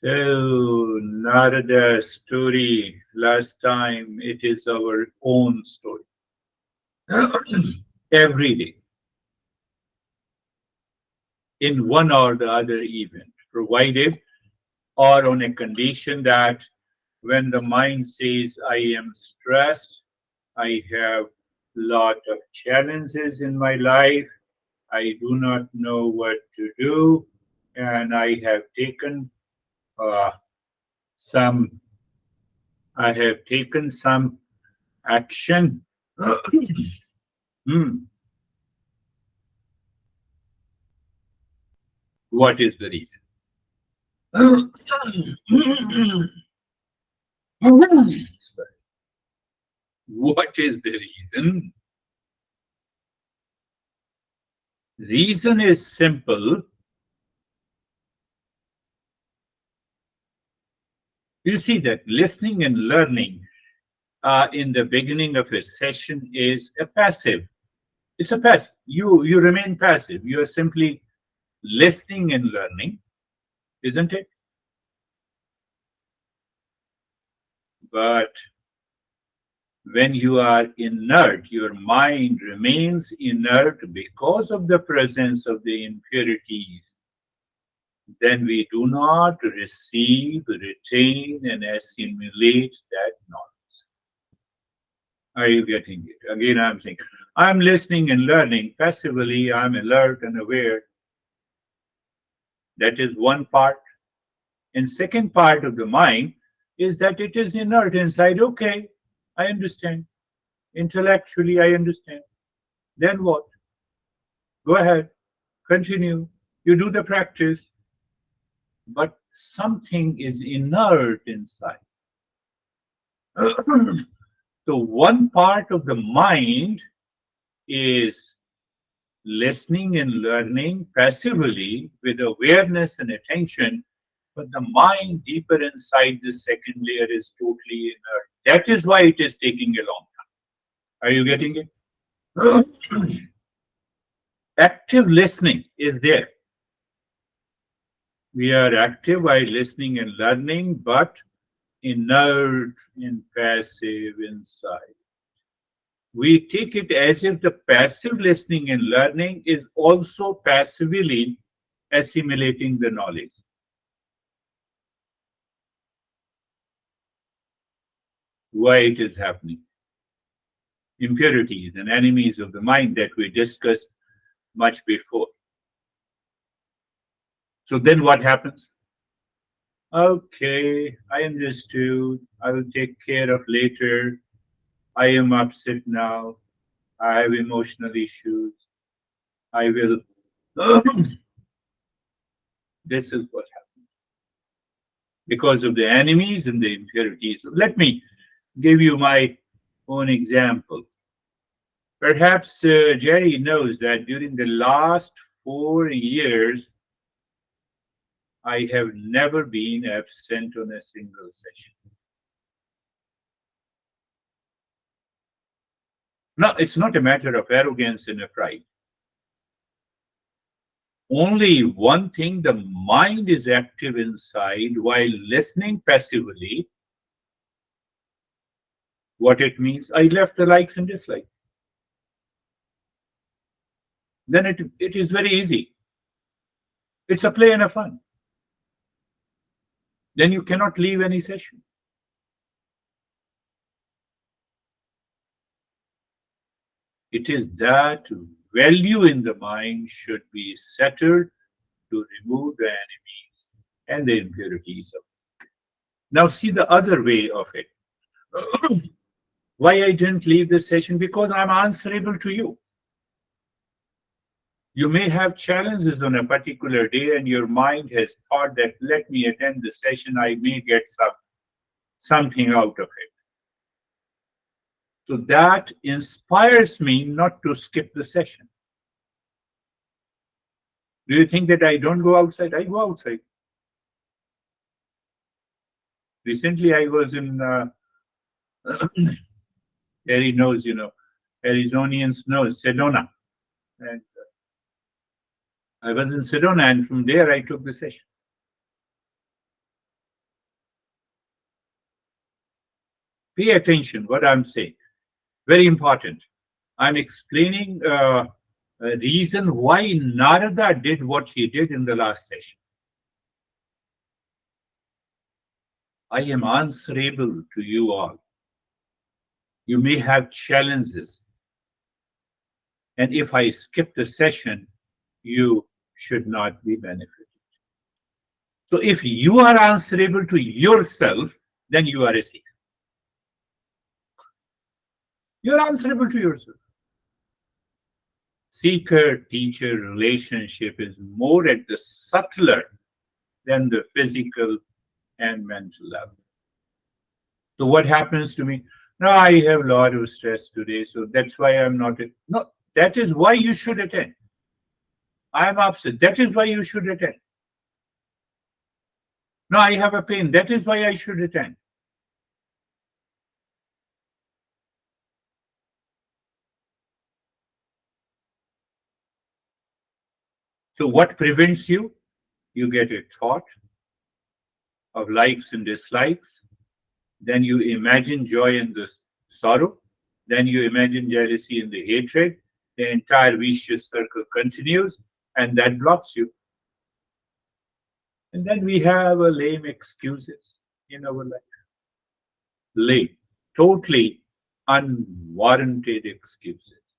So, Narada story, last time it is our own story. Every day, in one or the other event, provided or on a condition that when the mind says, I am stressed, I have lot of challenges in my life, I do not know what to do, and uh, some, I have taken some action. Hmm, what is the reason? What is the reason? Reason is simple. You see that listening and learning in the beginning of a session is a passive. It's a passive. You remain passive. You are simply listening and learning, isn't it? But when you are inert, your mind remains inert because of the presence of the impurities. Then we do not receive, retain, and assimilate that knowledge. Are you getting it? Again, I'm saying, I'm listening and learning passively, I'm alert and aware. That is one part. And second part of the mind is that it is inert inside. Okay, I understand. Intellectually, I understand. Then what? Go ahead, continue. You do the practice, but something is inert inside. So one part of the mind is listening and learning passively with awareness and attention, but the mind deeper inside the second layer is totally inert. That is why it is taking a long time. Are you getting it? Active listening is there. We are active while listening and learning, but inert and passive inside. We take it as if the passive listening and learning is also passively assimilating the knowledge. Why it is happening? Impurities and enemies of the mind that we discussed much before. So then what happens? Okay, I understood. I will take care of later. I am upset now. I have emotional issues. I will. This is what happens because of the enemies and the impurities. Let me give you my own example. Perhaps Jerry knows that during the last 4 years, I have never been absent on a single session. No, it's not a matter of arrogance and a pride. Only one thing, the mind is active inside while listening passively. What it means, I left the likes and dislikes. Then it is very easy. It's a play and a fun. Then you cannot leave any session. It is that value in the mind should be settled to remove the enemies and the impurities of it. Now see the other way of it. Why I didn't leave the session? Because I'm answerable to you. You may have challenges on a particular day and your mind has thought that let me attend the session, I may get something out of it. So that inspires me not to skip the session. Do you think that I don't go outside? I go outside. Recently, I was in, Harry knows, Arizonians know, Sedona. And I was in Sedona, and from there I took the session. Pay attention what I'm saying. Very important. I'm explaining a reason why Narada did what he did in the last session. I am answerable to you all. You may have challenges, and if I skip the session, you should not be benefited. So if you are answerable to yourself, then you are a seeker. You're answerable to yourself. Seeker teacher relationship is more at the subtler than the physical and mental level. So what happens to me? No, I have a lot of stress today, so that's why I'm not. No, that is why you should attend. I'm upset. That is why you should attend. No, I have a pain. That is why I should attend. So what prevents you? You get a thought of likes and dislikes. Then you imagine joy and the sorrow. Then you imagine jealousy and the hatred. The entire vicious circle continues, and that blocks you. And then we have a lame excuses in our life. Lame, totally unwarranted excuses.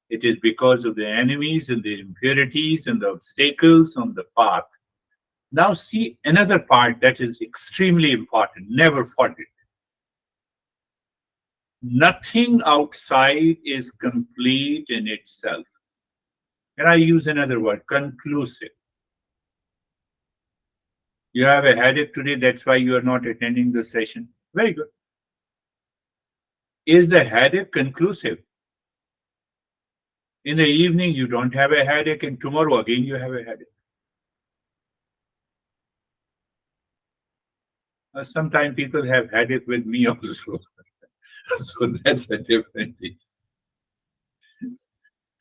It is because of the enemies and the impurities and the obstacles on the path. Now, see another part that is extremely important. Never forget. Nothing outside is complete in itself. And I use another word, conclusive. You have a headache today, that's why you are not attending the session. Very good. Is the headache conclusive? In the evening, you don't have a headache, and tomorrow again you have a headache. Sometimes people have headache with me also. So that's a different thing.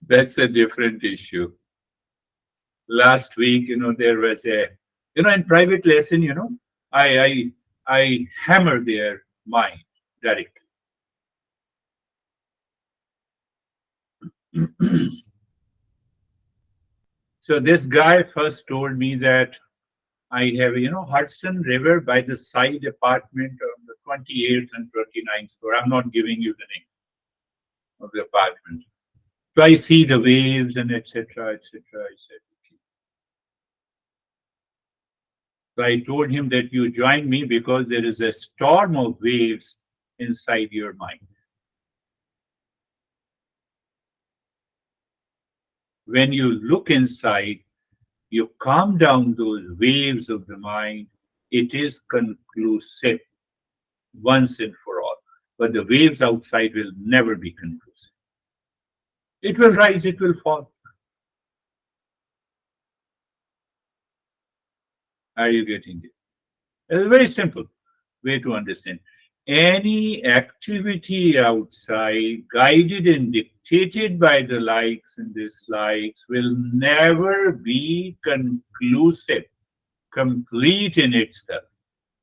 That's a different issue. Last week, there was in private lesson, I hammer their mind directly. So this guy first told me that I have, Hudson River by the side apartment on the 28th and 29th floor. I'm not giving you the name of the apartment. So I see the waves and etc. etc. I said, okay. So I told him that you join me because there is a storm of waves inside your mind. When you look inside, you calm down those waves of the mind. It is conclusive once and for all. But the waves outside will never be conclusive. It will rise, it will fall. Are you getting it? It's a very simple way to understand. Any activity outside, guided and dictated by the likes and dislikes, will never be conclusive, complete in itself.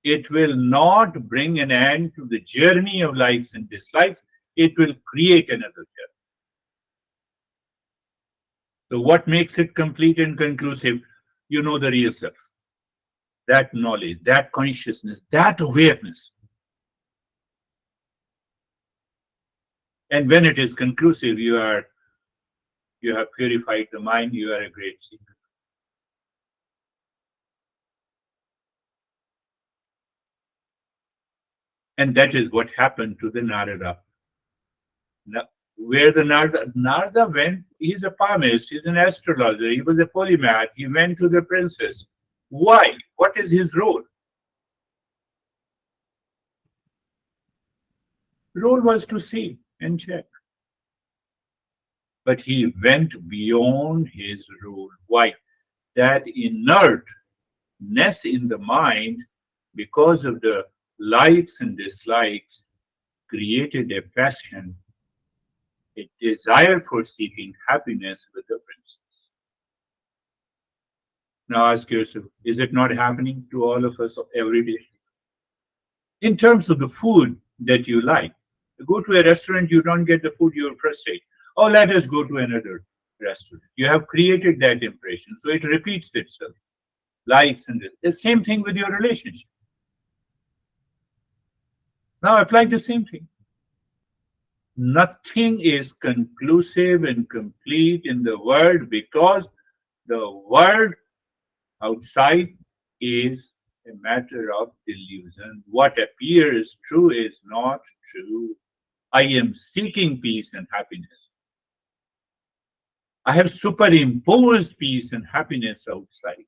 It will not bring an end to the journey of likes and dislikes. It will create another journey. So, what makes it complete and conclusive? You know the real self, that knowledge, that consciousness, that awareness. And when it is conclusive, you have purified the mind, you are a great seeker. And that is what happened to the Narada. Where the Narada went, he's a palmist, he's an astrologer, he was a polymath, he went to the princess. Why? What is his role? Role was to see and check. But he went beyond his role. Why? That inertness in the mind, because of the likes and dislikes, created a passion, a desire for seeking happiness with the princess. Now ask yourself, is it not happening to all of us every day? In terms of the food, that you like. You go to a restaurant, you don't get the food, you're frustrated. Oh, let us go to another restaurant. You have created that impression, so it repeats itself. Likes and the same thing with your relationship. Now apply the same thing. Nothing is conclusive and complete in the world because the world outside is a matter of delusion. What appears true is not true. I am seeking peace and happiness. I have superimposed peace and happiness outside.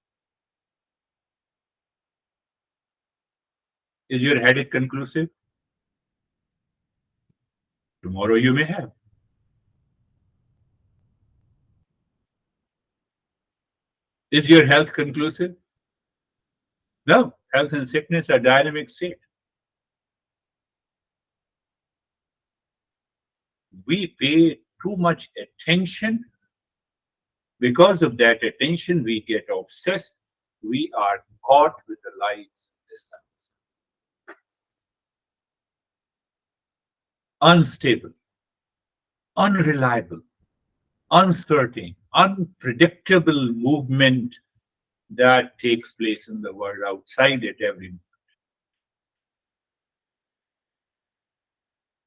Is your headache conclusive? Tomorrow you may have. Is your health conclusive? No. Health and sickness are dynamic state. We pay too much attention. Because of that attention, we get obsessed. We are caught with the lights and dislikes. Unstable, unreliable, uncertain, unpredictable movement that takes place in the world outside at every moment.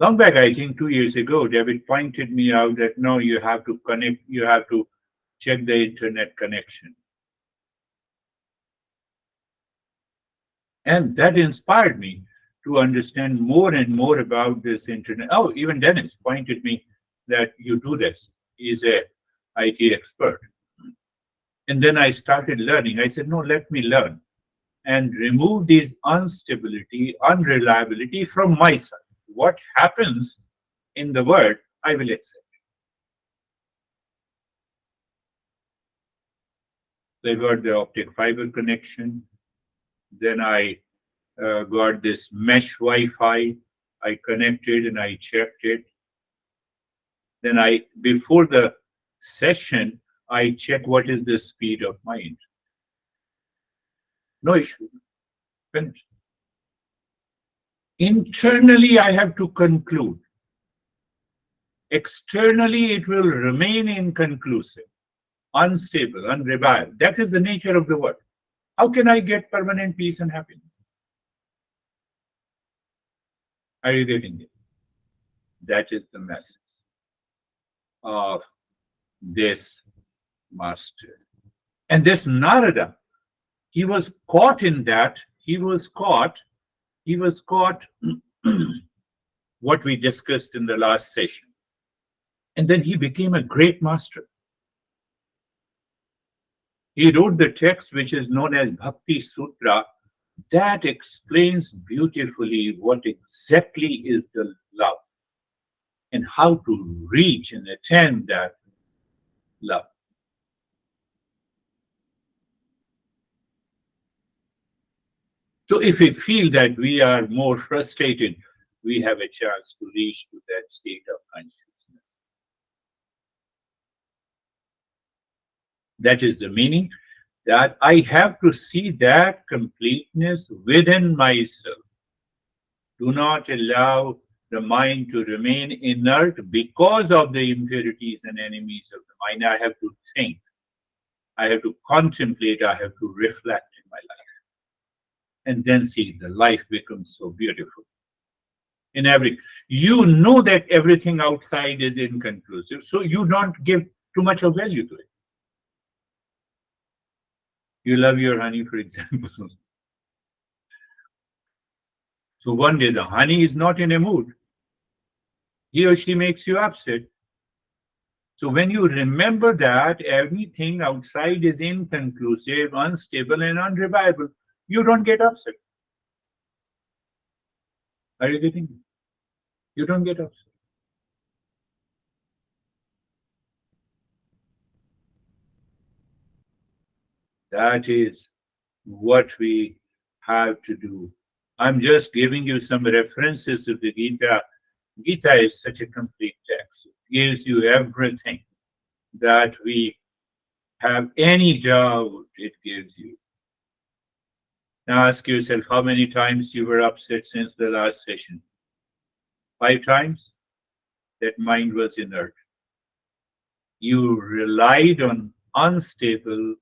Long back, I think 2 years ago, David pointed me out that no, you have to connect, you have to check the internet connection. And that inspired me to understand more and more about this internet. Oh, even Dennis pointed me that you do this. He's a IT expert. And then I started learning. I said, no, let me learn and remove these instability, unreliability from myself. What happens in the world, I will accept. I got the optic fiber connection. Then I got this mesh Wi-Fi. I connected and I checked it. Then before the session, I check what is the speed of my internet. No issue. Finished. Internally, I have to conclude. Externally, it will remain inconclusive, unstable, unreliable. That is the nature of the world. How can I get permanent peace and happiness? Are you getting it? That is the message of this master. And this Narada, he was caught in that. He was caught what we discussed in the last session. And then he became a great master. He wrote the text which is known as Bhakti Sutra that explains beautifully what exactly is the love and how to reach and attain that love. So if we feel that we are more frustrated, we have a chance to reach to that state of consciousness. That is the meaning that I have to see that completeness within myself. Do not allow the mind to remain inert because of the impurities and enemies of the mind. I have to think. I have to contemplate. I have to reflect in my life. And then see the life becomes so beautiful. You know that everything outside is inconclusive, so you don't give too much of value to it. You love your honey, for example. So one day the honey is not in a mood. He or she makes you upset. So when you remember that everything outside is inconclusive, unstable, and unreliable, you don't get upset. Are you getting it? You don't get upset. That is what we have to do. I'm just giving you some references of the Gita. Gita is such a complete text. It gives you everything that we have any doubt, it gives you. Now ask yourself how many times you were upset since the last session. 5 times, that mind was inert. You relied on unstable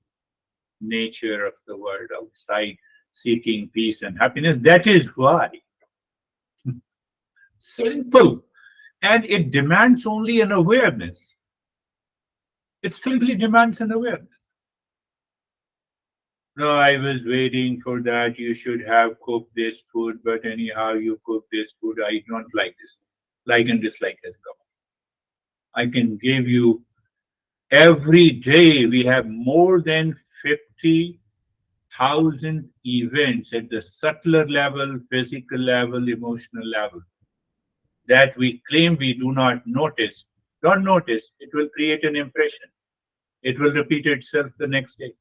nature of the world outside, seeking peace and happiness. That is why. Simple. And it demands only an awareness. It simply demands an awareness. No, I was waiting for that. You should have cooked this food, but anyhow, you cook this food. I don't like this. Like and dislike has come. I can give you every day we have more than 50,000 events at the subtler level, physical level, emotional level that we claim we do not notice. Don't notice, it will create an impression. It will repeat itself the next day.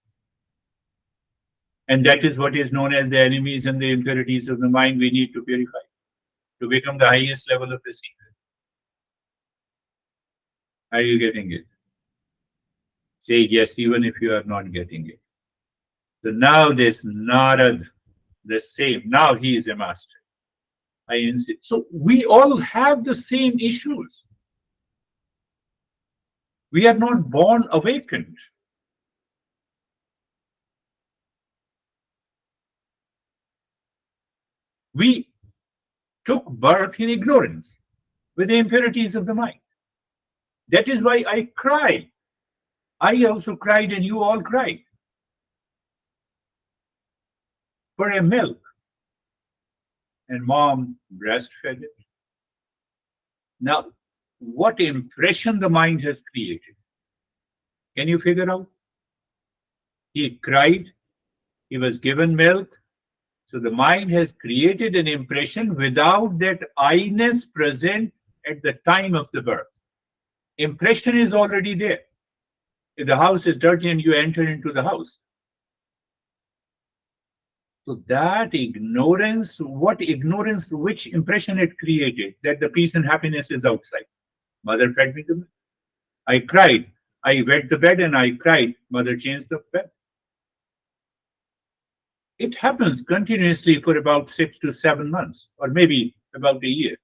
And that is what is known as the enemies and the impurities of the mind we need to purify to become the highest level of the secret. Are you getting it? Say yes, even if you are not getting it. So now this Narad, the same, now he is a master. I insist. So we all have the same issues. We are not born awakened. We took birth in ignorance with the impurities of the mind. That is why I cry. I also cried and you all cried for a milk. And mom breastfed it. Now, what impression the mind has created? Can you figure out? He cried, he was given milk. So the mind has created an impression without that I-ness present at the time of the birth. Impression is already there. If the house is dirty and you enter into the house. So that ignorance, what ignorance, which impression it created, that the peace and happiness is outside. Mother fed me the milk. I cried. I wet the bed and I cried. Mother changed the bed. It happens continuously for about 6 to 7 months, or maybe about a year.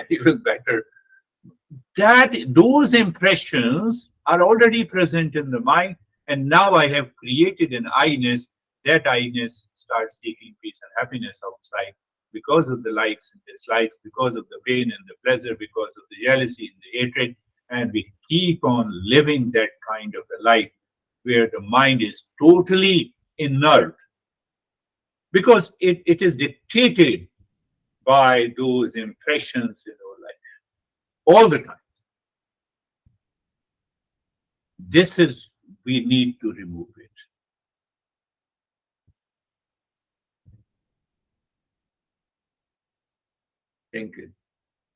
Even better. That those impressions are already present in the mind, and now I have created an I-ness. That I-ness starts seeking peace and happiness outside because of the likes and dislikes, because of the pain and the pleasure, because of the jealousy and the hatred, and we keep on living that kind of a life where the mind is totally inert because it is dictated by those impressions in our life all the time. This is, we need to remove it. Think it.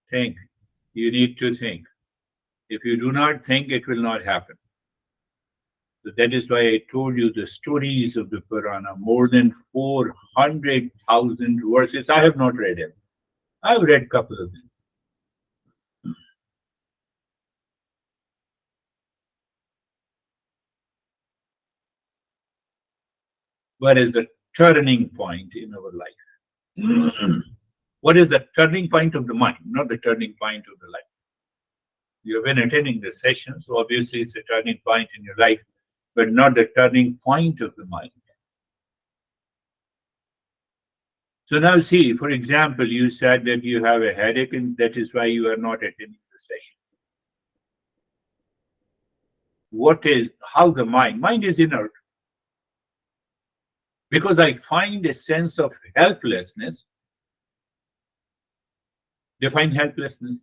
Think. You need to think. If you do not think, it will not happen. So that is why I told you the stories of the Purana, more than 400,000 verses. I have not read them. I've read a couple of them. What is the turning point in our life? What is the turning point of the mind, not the turning point of the life? You have been attending the session, so obviously it's a turning point in your life, but not the turning point of the mind. So now see, for example, you said that you have a headache and that is why you are not attending the session. What is, how the mind is inert. Because I find a sense of helplessness, define helplessness.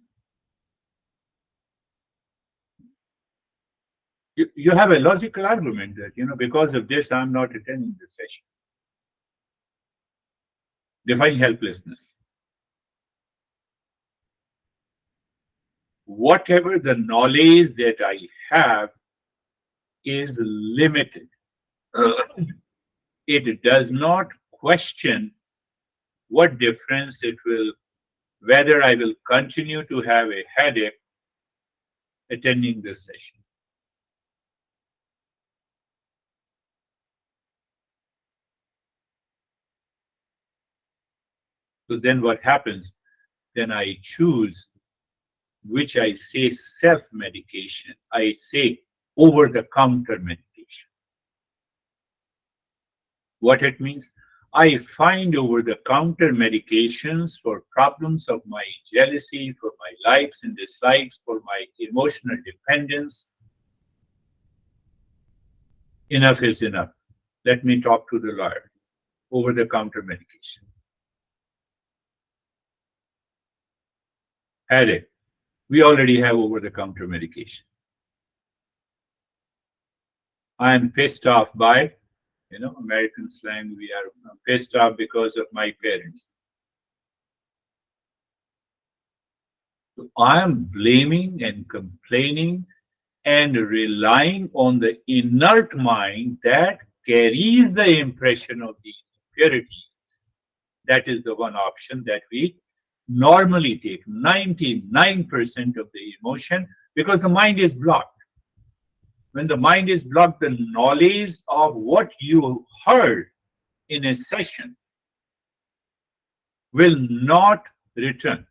You have a logical argument that, because of this, I'm not attending the session. Define helplessness. Whatever the knowledge that I have is limited. It does not question what difference it will, whether I will continue to have a headache attending this session. So then what happens? then I choose, which I say self-medication. I say over-the-counter medication. What it means? I find over-the-counter medications for problems of my jealousy, for my likes and dislikes, for my emotional dependence. Enough is enough. Let me talk to the lawyer. Over-the-counter medication. Headache. We already have over-the-counter medication. I am pissed off by, American slang, we are pissed off because of my parents. So I am blaming and complaining and relying on the inert mind that carries the impression of these impurities. That is the one option that we normally take 99% of the emotion, because the mind is blocked. When the mind is blocked, the knowledge of what you heard in a session will not return.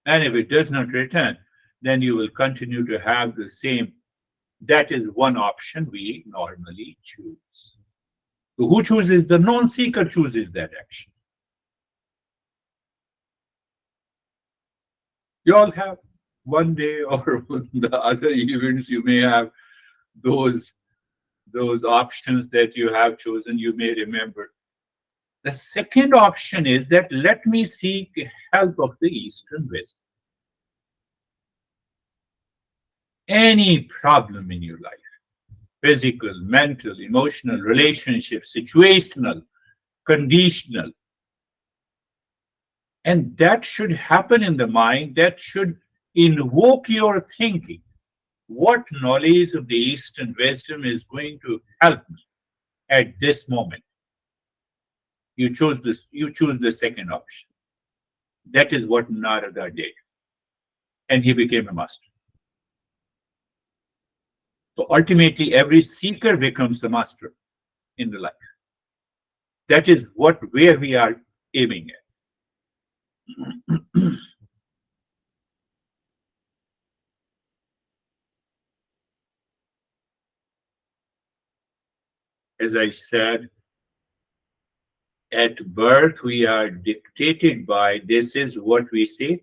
And if it does not return, then you will continue to have the same. That is one option we normally choose. So who chooses? The non-seeker chooses that action. You all have one day or the other events, you may have those options that you have chosen, you may remember. The second option is that let me seek help of the Eastern wisdom. Any problem in your life, physical, mental, emotional, relationship, situational, conditional, and that should happen in the mind, that should invoke your thinking. What knowledge of the Eastern wisdom is going to help me at this moment? You choose this, you choose the second option. That is what Narada did. And he became a master. So ultimately, every seeker becomes the master in the life. That is where we are aiming at. As I said, at birth, we are dictated by, this is what we say,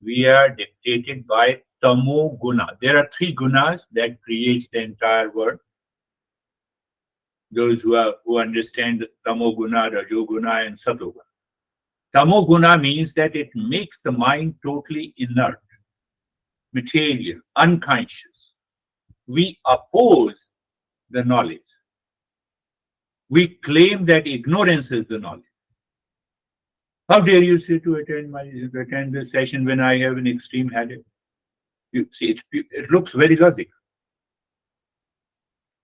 we are dictated by tamo guna. There are three gunas that creates the entire world. Those who understand tamo guna, rajo guna, and sato guna. Tamo guna means that it makes the mind totally inert, material, unconscious. We oppose the knowledge. We claim that ignorance is the knowledge. How dare you say to attend the session when I have an extreme headache? You see, it looks very logical.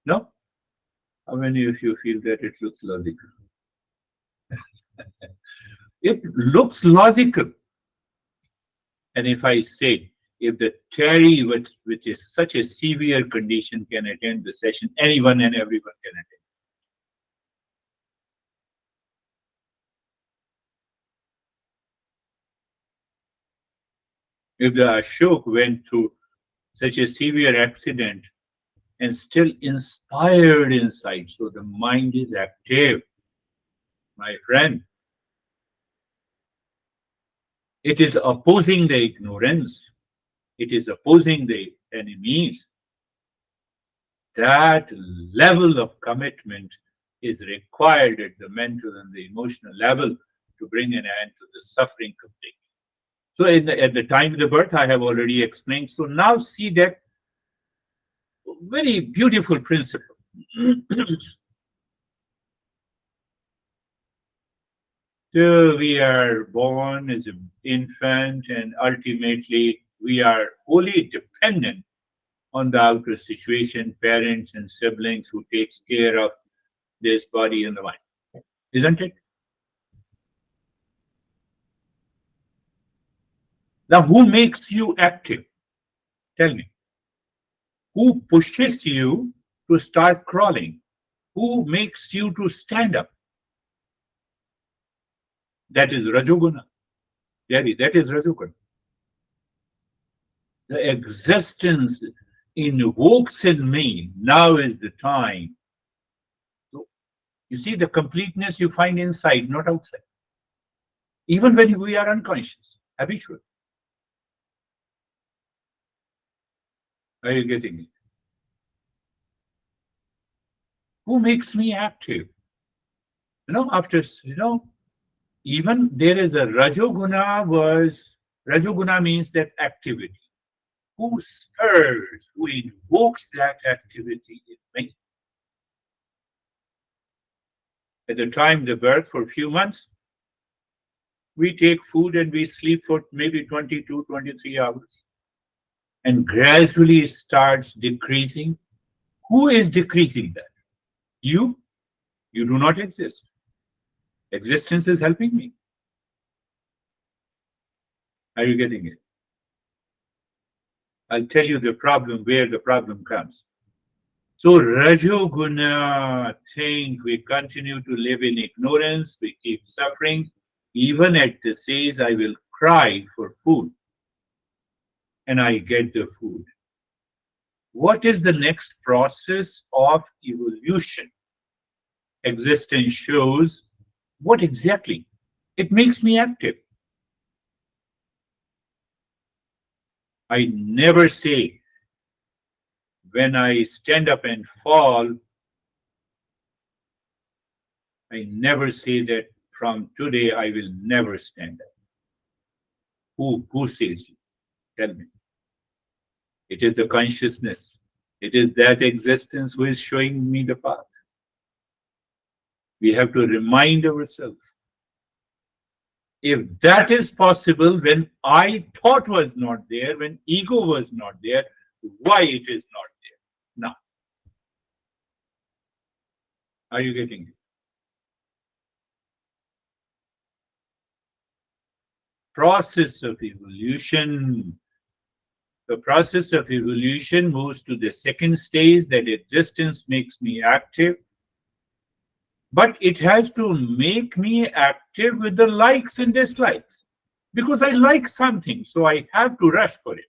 No? How many of you feel that it looks logical? It looks logical. And if I say, if the Terry, which is such a severe condition, can attend the session, anyone and everyone can attend. If the Ashok went through such a severe accident and still inspired inside, so the mind is active, my friend. It is opposing the ignorance. It is opposing the enemies. That level of commitment is required at the mental and the emotional level to bring an end to the suffering completely. So at the time of the birth, I have already explained. So now see that very beautiful principle. So we are born as an infant, and ultimately we are wholly dependent on the outer situation, parents and siblings who takes care of this body and the mind. Isn't it? Now, who makes you active? Tell me. Who pushes you to start crawling? Who makes you to stand up? That is Rajoguna. That is Rajoguna. The existence invokes in me. Now is the time. So you see the completeness you find inside, not outside. Even when we are unconscious, habitual. Are you getting it? Who makes me active? After, even there is a Rajoguna means that activity. Who spurs, who invokes that activity in me? At the time the birth, for a few months, we take food and we sleep for maybe 22, 23 hours. And gradually it starts decreasing. Who is decreasing that? You? You do not exist. Existence is helping me. Are you getting it? I'll tell you the problem, where the problem comes. So Rajoguna think we continue to live in ignorance, we keep suffering. Even at the stage I will cry for food and I get the food. What is the next process of evolution? Existence shows what exactly? It makes me active. I never say when I stand up and fall, I never say that from today I will never stand up. Who says you? Tell me. It is the consciousness. It is that existence who is showing me the path. We have to remind ourselves. If that is possible when I thought was not there, when ego was not there, why it is not there now? Are you getting it? Process of evolution. The process of evolution moves to the second stage, that existence makes me active. But it has to make me active with the likes and dislikes. Because I like something, so I have to rush for it.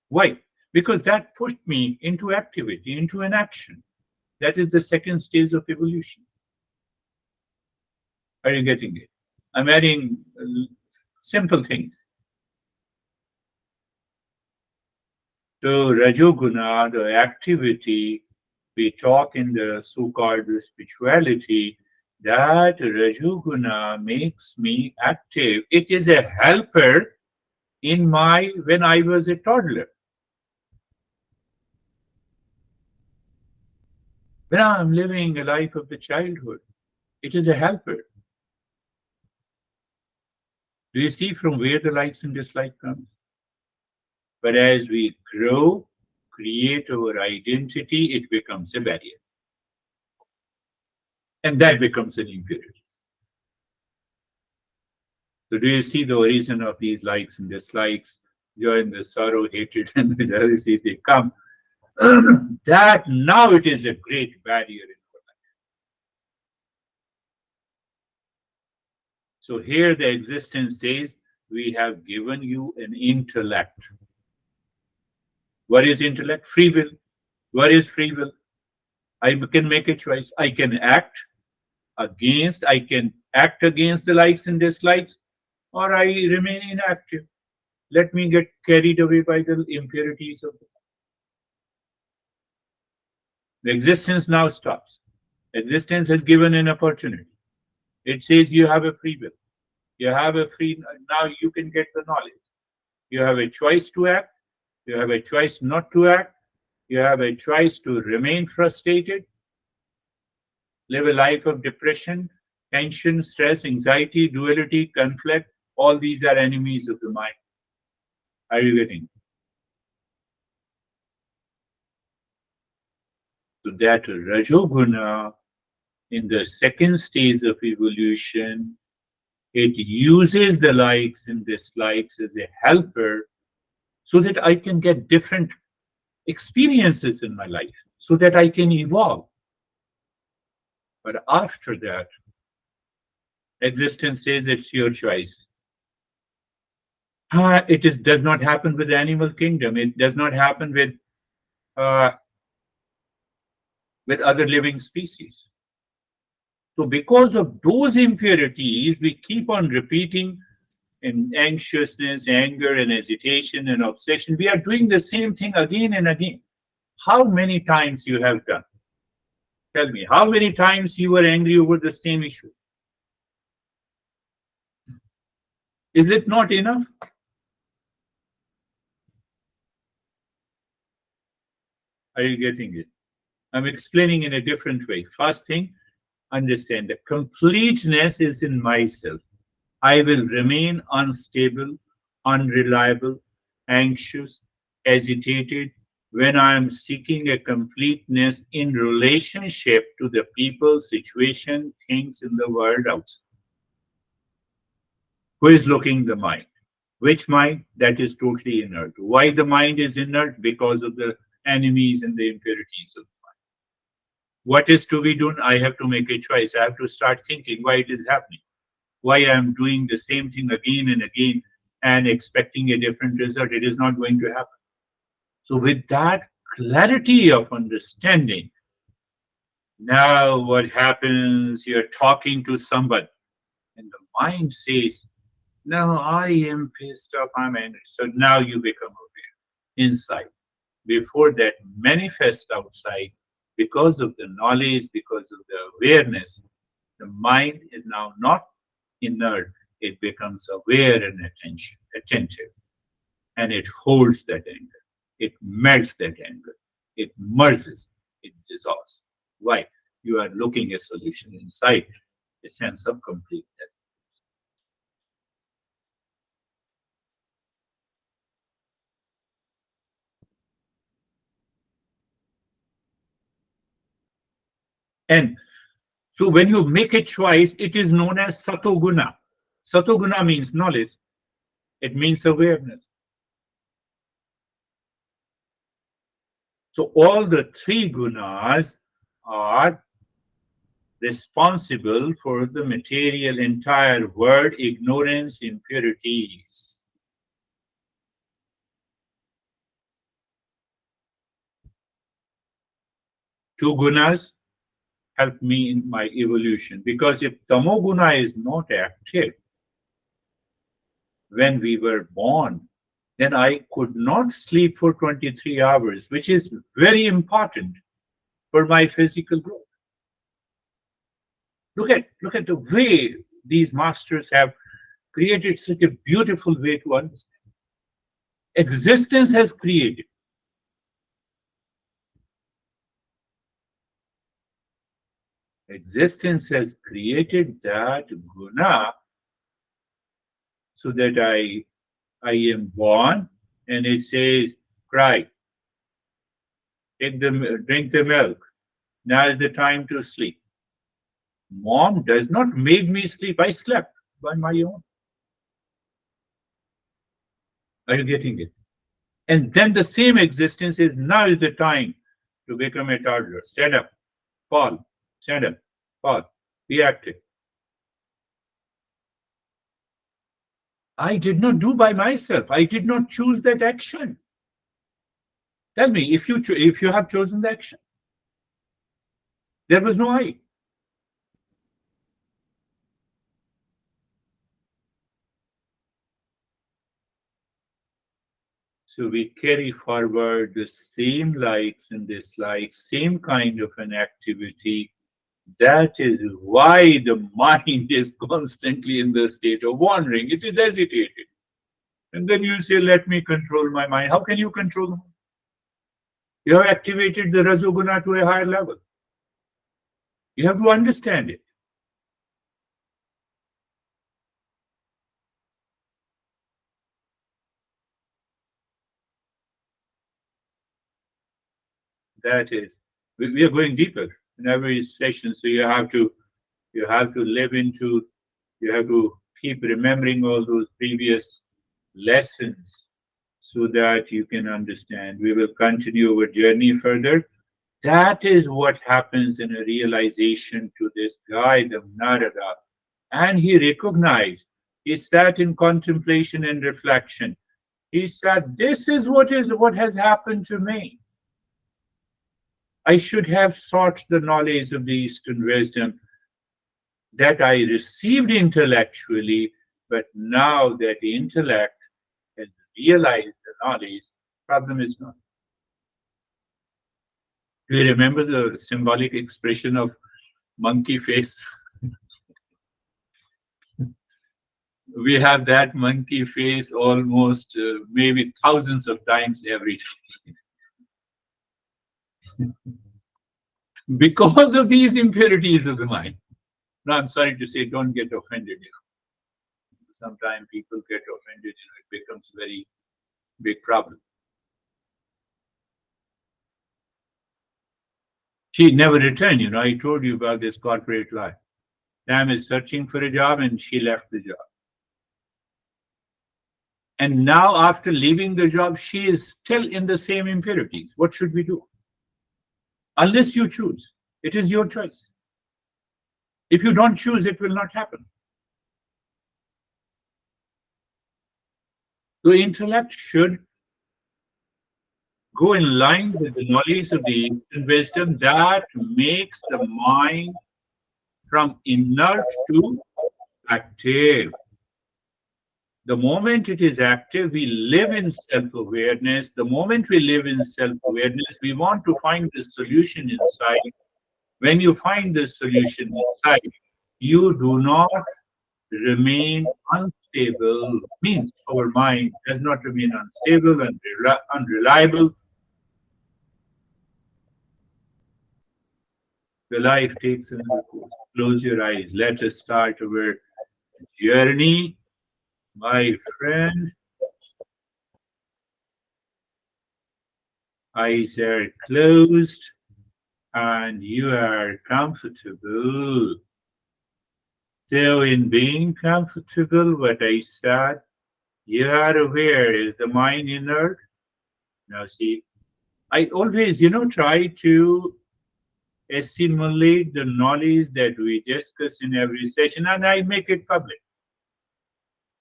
Why? Because that pushed me into activity, into an action. That is the second stage of evolution. Are you getting it? I'm adding simple things. So Rajoguna, the activity, we talk in the so-called spirituality, that Rajoguna makes me active. It is a helper in when I was a toddler. When I'm living a life of the childhood, it is a helper. Do you see from where the likes and dislike comes? But as we grow, create our identity, it becomes a barrier. And that becomes an impurity. So do you see the origin of these likes and dislikes, joy and the sorrow, hatred and the jealousy, they come. That now it is a great barrier in our life. So here the existence says, we have given you an intellect. What is intellect? Free will. What is free will? I can make a choice. I can act against the likes and dislikes, or I remain inactive. Let me get carried away by the impurities of the existence now stops. Existence has given an opportunity. It says you have a free will. You have a free, now you can get the knowledge. You have a choice to act. You have a choice not to act. You have a choice to remain frustrated, live a life of depression, tension, stress, anxiety, duality, conflict. All these are enemies of the mind. Are you getting? So that Rajoguna in the second stage of evolution, it uses the likes and dislikes as a helper so that I can get different experiences in my life, so that I can evolve. But after that, Existence says it's your choice. Does not happen with the animal kingdom. It does not happen uh, with other living species. So because of those impurities, we keep on repeating in anxiousness, anger, and agitation and obsession. We are doing the same thing again and again. How many times you have done? Tell me, how many times you were angry over the same issue? Is it not enough? Are you getting it? I'm explaining in a different way. First thing, understand the completeness is in myself. I will remain unstable, unreliable, anxious, agitated when I am seeking a completeness in relationship to the people, situation, things in the world outside. Who is looking the mind? Which mind? That is totally inert. Why the mind is inert? Because of the enemies and the impurities of the mind. What is to be done? I have to make a choice. I have to start thinking why it is happening, why I am doing the same thing again and again and expecting a different result. It is not going to happen. So, with that clarity of understanding, now what happens? You're talking to somebody, and the mind says, no, I am pissed off, I'm angry. So now you become aware inside. Before that manifests outside, because of the knowledge, because of the awareness, the mind is now not inert, it becomes aware and attentive, and it holds that anger. It melts that anger. It merges. It dissolves. Why? You are looking a solution inside, a sense of completeness. And so when you make a choice, it is known as satoguna. Satoguna means knowledge. It means awareness. So all the three gunas are responsible for the material entire world, ignorance, impurities. Two gunas help me in my evolution because if tamoguna is not active when we were born, then I could not sleep for 23 hours, which is very important for my physical growth. Look at the way these masters have created such a beautiful way to understand. Existence has created. Existence has created that guna so that I am born and it says, cry, drink the milk. Now is the time to sleep. Mom does not make me sleep. I slept by my own. Are you getting it? And then the same existence is now is the time to become a toddler. Stand up, fall, stand up, fall, be active. I did not do by myself. I did not choose that action. Tell me if you have chosen the action. There was no I. So we carry forward the same likes and dislikes, same kind of an activity. That is why the mind is constantly in the state of wandering. It is agitated. And then you say, let me control my mind. How can you control the mind? You have activated the Rajoguna to a higher level. You have to understand it. That is, we are going deeper in every session. So you have to live into, you have to keep remembering all those previous lessons so that you can understand. We will continue our journey further. That is what happens in a realization to this guy, the Narada. And he recognized, he sat in contemplation and reflection. He said, this is what has happened to me. I should have sought the knowledge of the Eastern wisdom that I received intellectually, but now that the intellect has realized the knowledge, problem is not. Do you remember the symbolic expression of monkey face? We have that monkey face almost maybe thousands of times every day because of these impurities of the mind. No, I'm sorry to say, don't get offended. Sometimes people get offended, it becomes very big problem. She never returned, I told you about this corporate life. Tam is searching for a job and she left the job. And now after leaving the job, she is still in the same impurities. What should we do? Unless you choose, it is your choice. If you don't choose, it will not happen. The intellect should go in line with the knowledge of the Eastern wisdom that makes the mind from inert to active. The moment it is active, we live in self-awareness. The moment we live in self-awareness, we want to find the solution inside. When you find the solution inside, you do not remain unstable. Means our mind does not remain unstable and unreliable. The life takes another course. Close your eyes. Let us start our journey. My friend, eyes are closed and you are comfortable. So, in being comfortable, what I said, you are aware, is the mind inert? Now, see, I always, try to assimilate the knowledge that we discuss in every session and I make it public.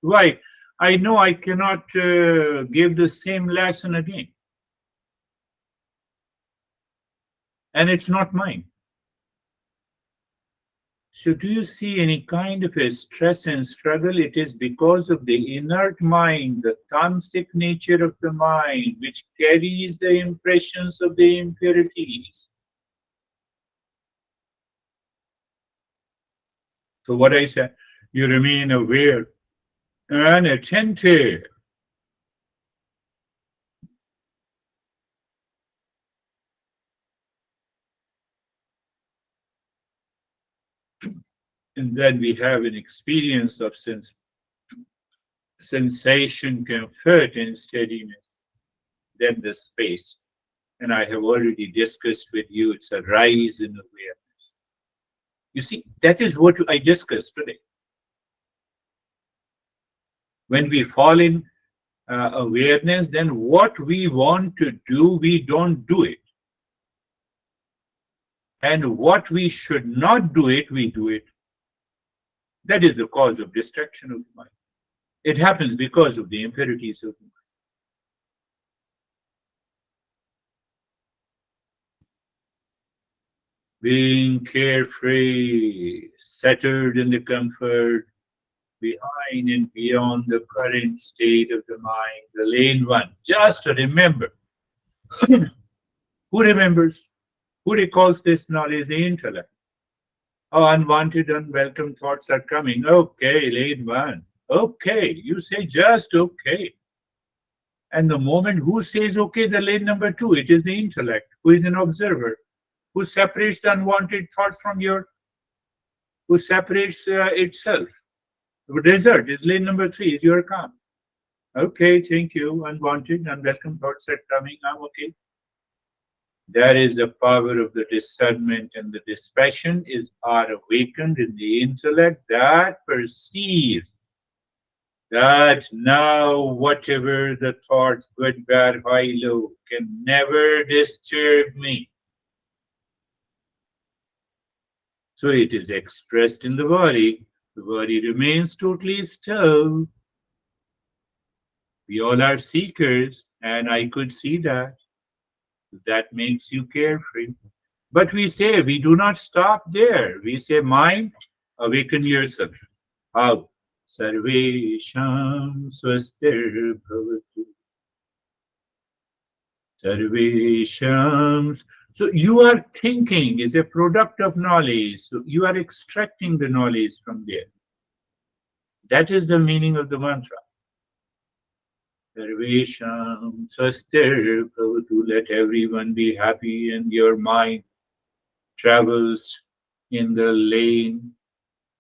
Why? I know I cannot give the same lesson again. And it's not mine. So, do you see any kind of a stress and struggle? It is because of the inert mind, the tamasic nature of the mind, which carries the impressions of the impurities. So, what I said, you remain aware and attentive. And then we have an experience of sensation, comfort, and steadiness. Then the space. And I have already discussed with you, it's a rise in awareness. You see, that is what I discussed today. When we fall in awareness, then what we want to do, we don't do it. And what we should not do it, we do it. That is the cause of distraction of the mind. It happens because of the impurities of the mind. Being carefree, settled in the comfort, behind and beyond the current state of the mind, the lane one. Just remember. Who remembers? Who recalls this knowledge? The intellect. Oh, unwanted, unwelcome thoughts are coming. Okay, lane one. Okay, you say just okay. And the moment who says okay, the lane number two, it is the intellect, who is an observer, who separates the unwanted thoughts from who separates itself. The result is lane number three, is your calm. Okay, thank you. Unwanted, unwelcome thoughts are coming. I'm okay. That is the power of the discernment, and the dispassion are awakened in the intellect that perceives that now whatever the thoughts, good, bad, high, low, can never disturb me. So it is expressed in the body. The body remains totally still. We all are seekers, and I could see that. That makes you carefree. But we say we do not stop there. We say, mind, awaken yourself. How? Sarvesham swastir bhavatu. Sarvesham. So you are thinking is a product of knowledge. So you are extracting the knowledge from there. That is the meaning of the mantra. Sarvesham swastir bhavatu. Let everyone be happy and your mind travels in the lane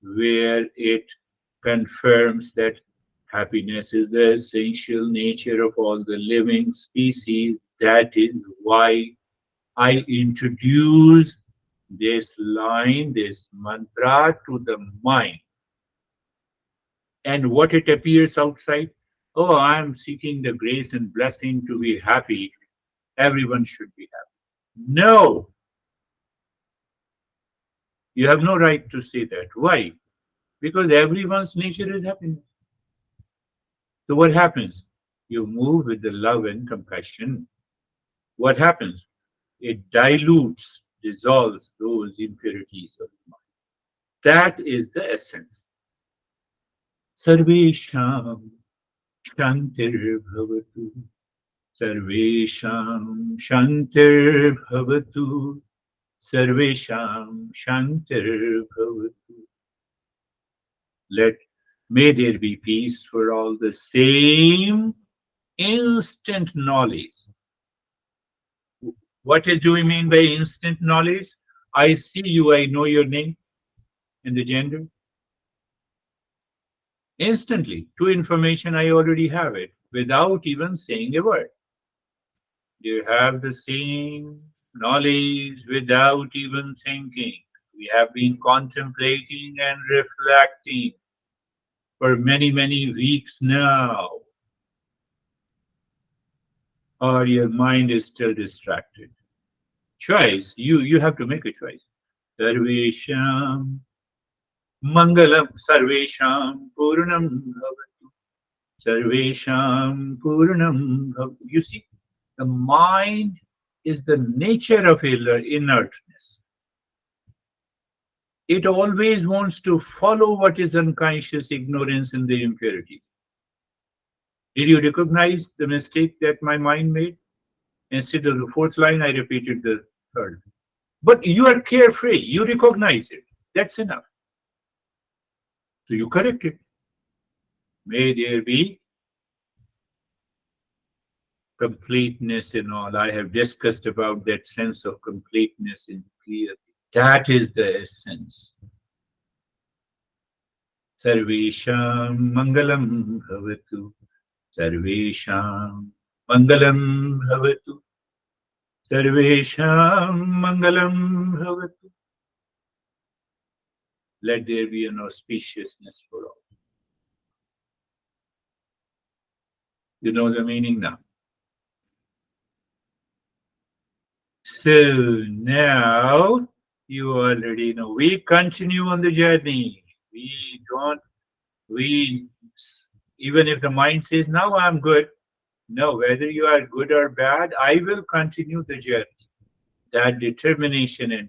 where it confirms that happiness is the essential nature of all the living species. That is why I introduce this line, this mantra to the mind. And what it appears outside, oh, I am seeking the grace and blessing to be happy. Everyone should be happy. No, you have no right to say that. Why? Because everyone's nature is happiness. So what happens? You move with the love and compassion. What happens? It dilutes, dissolves those impurities of the mind. That is the essence. Sarvesham Shantir Bhavatu. Sarvesham Shantir Bhavatu. Sarvesham Shantir Bhavatu. Let may there be peace for all. The same instant knowledge. What is do we mean by instant knowledge? I see you, I know your name and the gender. Instantly, to information, I already have it without even saying a word. You have the same knowledge without even thinking. We have been contemplating and reflecting for many, many weeks now, or your mind is still distracted. Choice, you have to make a choice. Sarvesham Mangalam Sarvesham Purnam Bhavatu. Sarvesham Purnam Bhavatu. You see, the mind is the nature of inertness. It always wants to follow what is unconscious ignorance and the impurities. Did you recognize the mistake that my mind made? Instead of the fourth line, I repeated the third. But you are carefree. You recognize it. That's enough. So you correct it. May there be completeness in all. I have discussed about that sense of completeness in clearly. That is the essence. Sarvesham Mangalam Bhavatu. Sarvesham Mangalam Bhavatu. Sarvesham Mangalam Bhavatu. Let there be an auspiciousness for all. You know the meaning now. So now you already know. We continue on the journey. We don't, we, even if the mind says, now I'm good, no, whether you are good or bad, I will continue the journey. That determination and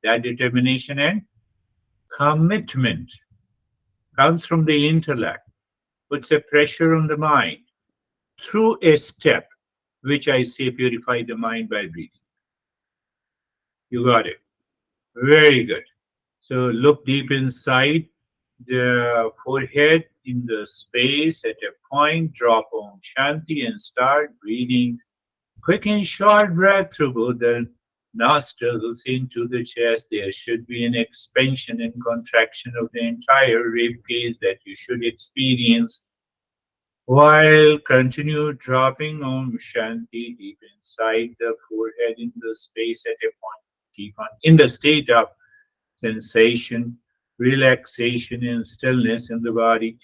that determination and commitment comes from the intellect, puts a pressure on the mind through a step, which I say purify the mind by breathing. You got it. Very good. So look deep inside the forehead in the space at a point, drop on Shanti and start breathing. Quick and short breath through both the nostrils into the chest. There should be an expansion and contraction of the entire rib cage that you should experience while continue dropping on Shanti deep inside the forehead in the space at a point. Keep on in the state of sensation, relaxation, and stillness in the body.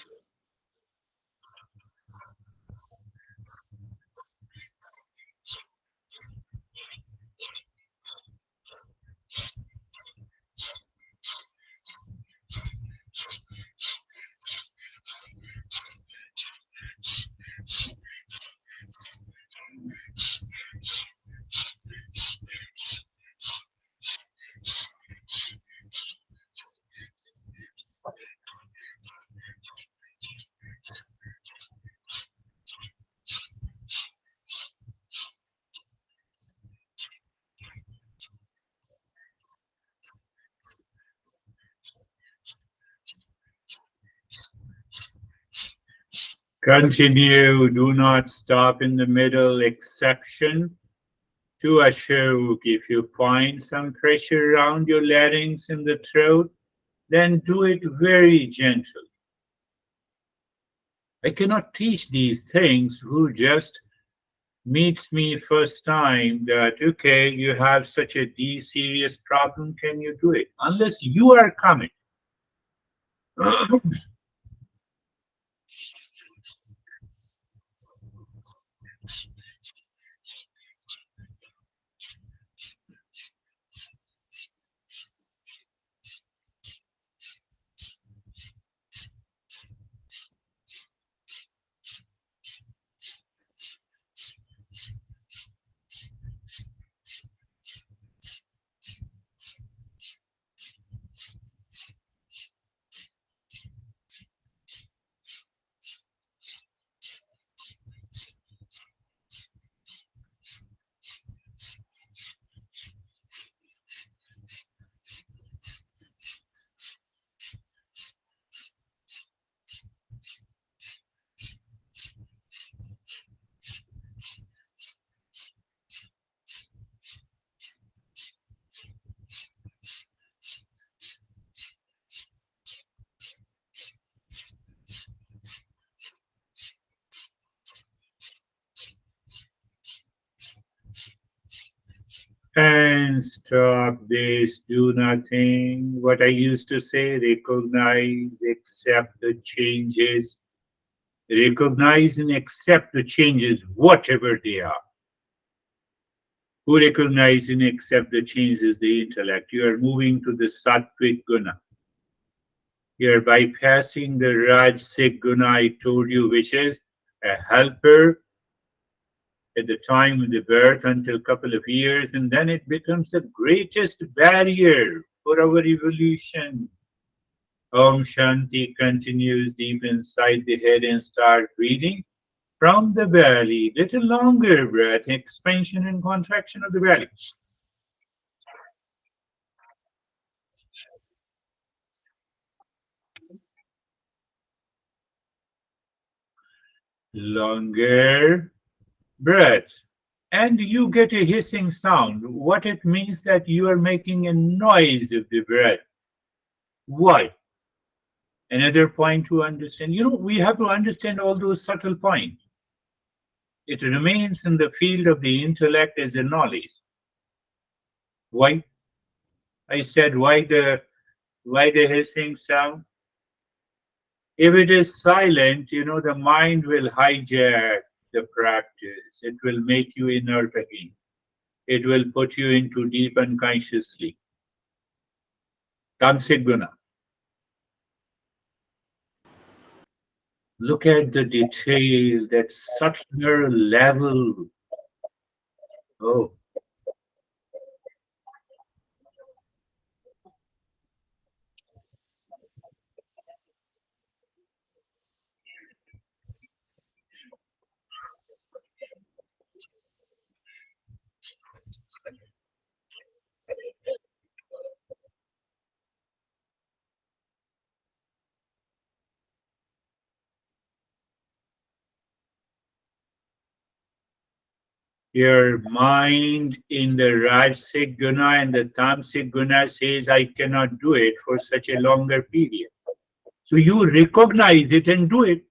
Continue. Do not stop in the middle. Exception to Ashok. If you find some pressure around your larynx in the throat, then do it very gentle. I cannot teach these things who just meets me first time that okay, you have such a serious problem, can you do it? Unless you are coming. And stop this, do nothing. What I used to say, recognize, accept the changes. Recognize and accept the changes, whatever they are. Who recognize and accept the changes, the intellect? You are moving to the sattvic guna. You are bypassing the rajasic guna I told you, which is a helper at the time of the birth until a couple of years, and then it becomes the greatest barrier for our evolution. Om Shanti continues deep inside the head and start breathing from the belly. Little longer breath, expansion and contraction of the belly. Longer breath. And you get a hissing sound. What it means that you are making a noise of the breath. Why? Another point to understand. We have to understand all those subtle points. It remains in the field of the intellect as a knowledge. Why? I said why the hissing sound? If it is silent, the mind will hijack the practice. It will make you inert again. It will put you into deep unconscious sleep. Tamsic guna. Look at the detail, that subtler level. Oh, your mind in the Rajasic guna and the Tamasic guna says, I cannot do it for such a longer period. So you recognize it and do it.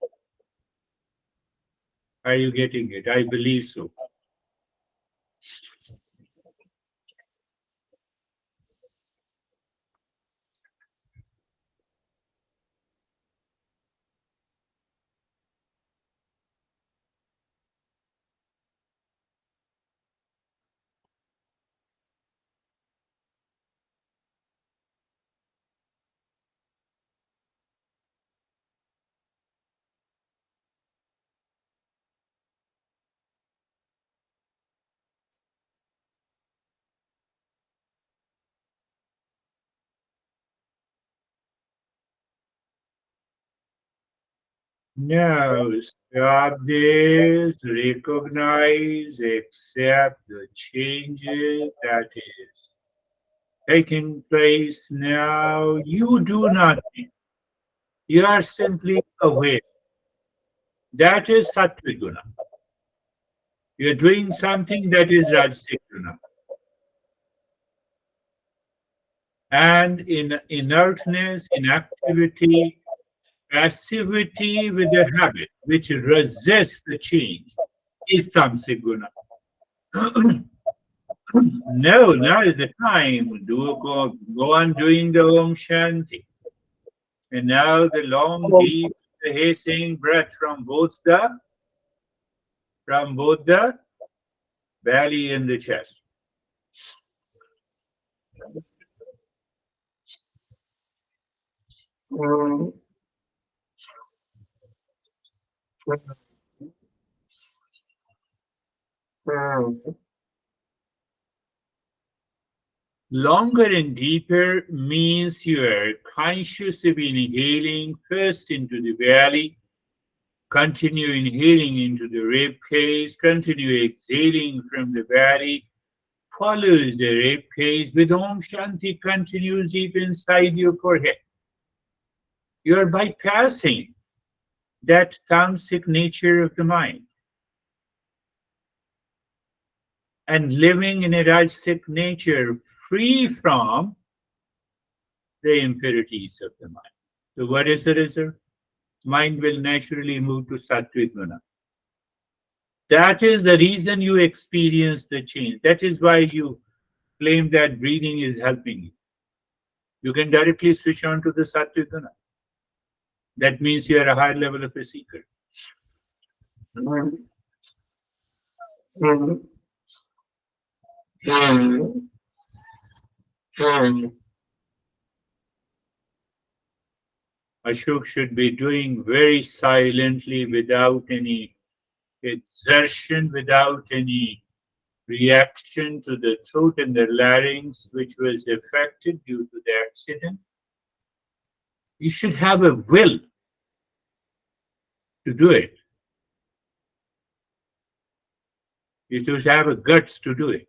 Are you getting it? I believe so. Now stop this, recognize, accept the changes that is taking place now. You do nothing. You are simply aware. That is Sattvic Guna. You're doing something that is Rajasic Guna. And in inertness, inactivity, passivity with a habit which resists the change is Tamasic Guna. No, now is the time. Go on doing the Om Shanti. And now the long, deep, the hissing breath from both the belly and the chest. Longer and deeper means you are consciously inhaling first into the belly, continue inhaling into the rib cage, continue exhaling from the belly, follows the rib cage with Om Shanti continues deep inside your forehead. You are bypassing that tamasic nature of the mind and living in a rajasic nature free from the impurities of the mind. So what is the result? Mind will naturally move to sattvic guna. That is the reason you experience the change. That is why you claim that breathing is helping you. You can directly switch on to the sattvic guna. That means you are a higher level of a seeker. Ashok should be doing very silently without any exertion, without any reaction to the throat and the larynx, which was affected due to the accident. You should have a will to do it. You should have a guts to do it.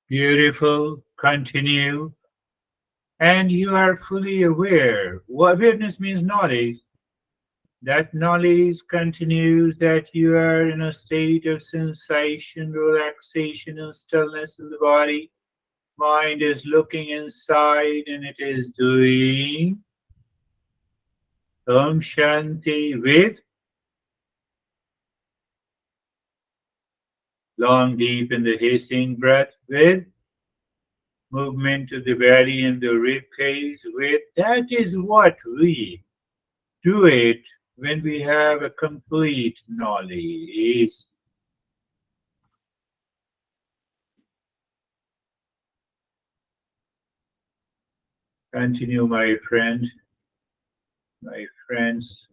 Beautiful. Continue. And you are fully aware. Awareness means knowledge. That knowledge continues that you are in a state of sensation, relaxation, and stillness in the body. Mind is looking inside and it is doing Om Shanti with long, deep in the hissing breath, with movement to the belly and the rib cage. With that is what we do it when we have a complete knowledge. Continue, my friend, my friends.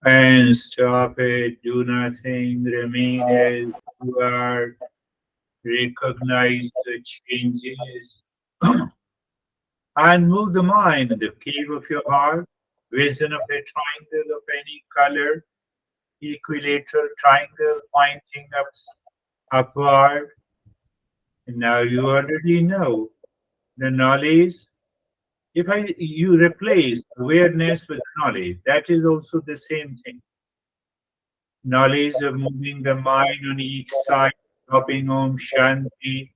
And stop it, do nothing, remain as you are, recognize the changes, and move the mind in the cave of your heart, vision of a triangle of any color, equilateral triangle pointing upward. And now you already know the knowledge. If you replace awareness with knowledge, that is also the same thing. Knowledge of moving the mind on each side, dropping Om Shanti,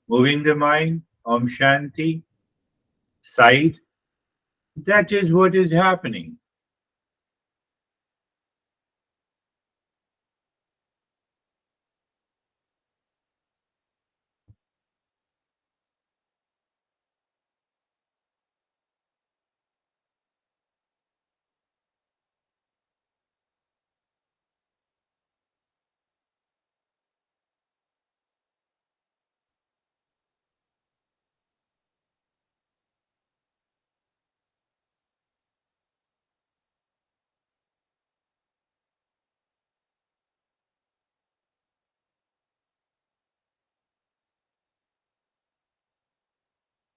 moving the mind, Om Shanti, side, That is what is happening.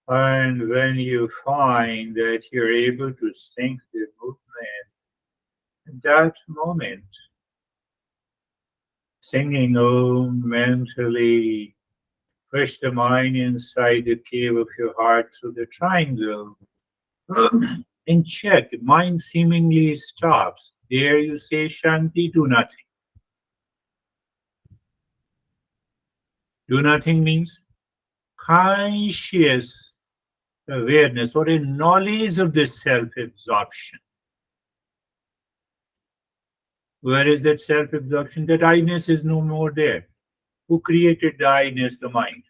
And when you find that you're able to sync the movement, in that moment, singing Om mentally, push the mind inside the cave of your heart through the triangle. In check, mind seemingly stops. There you say Shanti, do nothing. Do nothing means conscious awareness or a knowledge of the self absorption. Where is that self absorption? That I-ness is no more there. Who created the I-ness? The mind.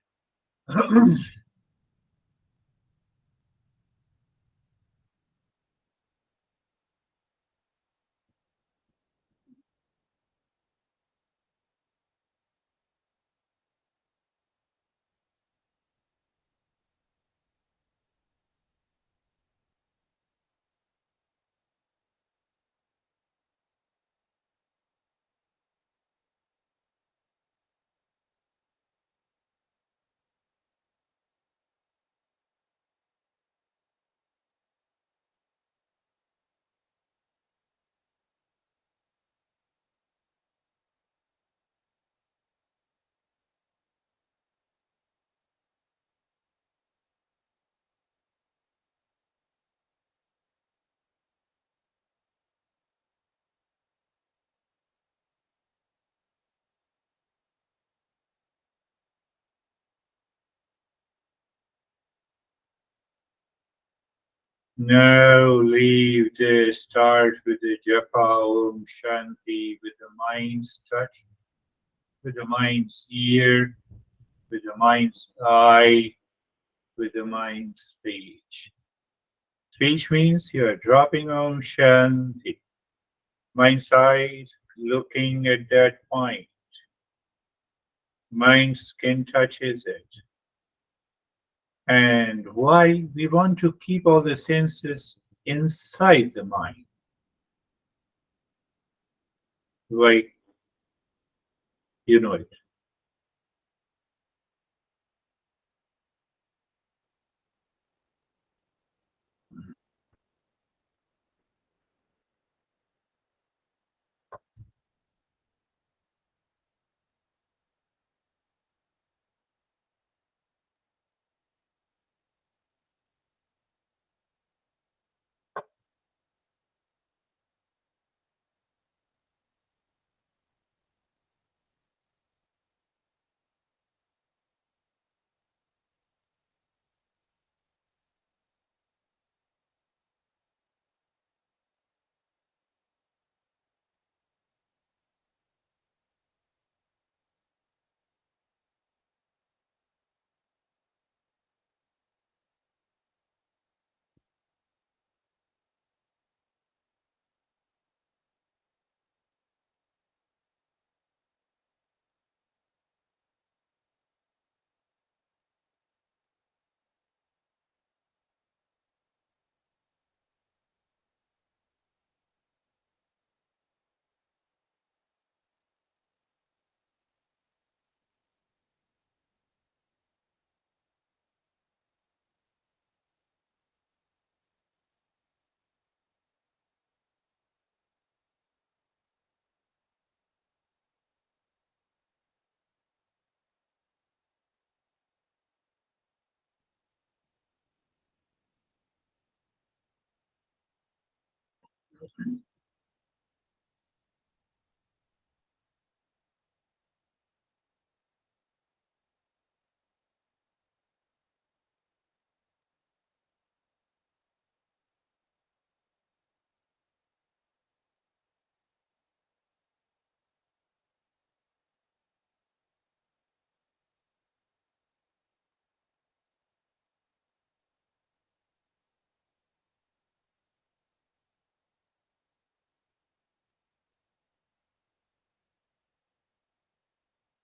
Now leave the start with the japa om shanti, with the mind's touch, with the mind's ear, with the mind's eye, with the mind's speech. Speech means you are dropping om shanti. Mind's eye looking at that point. Mind's skin touches it. And why we want to keep all the senses inside the mind? Why? You know it.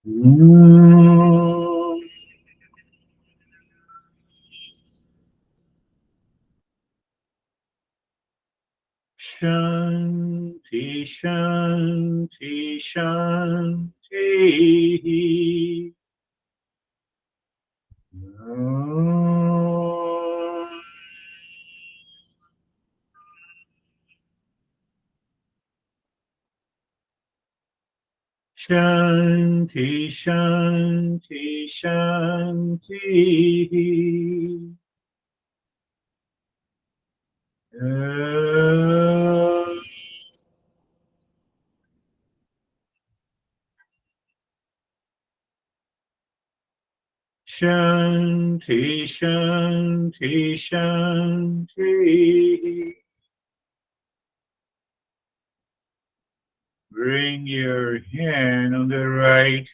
Mm. Shanti, Shanti, Shanti. Om. Shanti, Shanti, Shanti. Om. Shanti, Shanti, Shanti. Bring your hand on the right,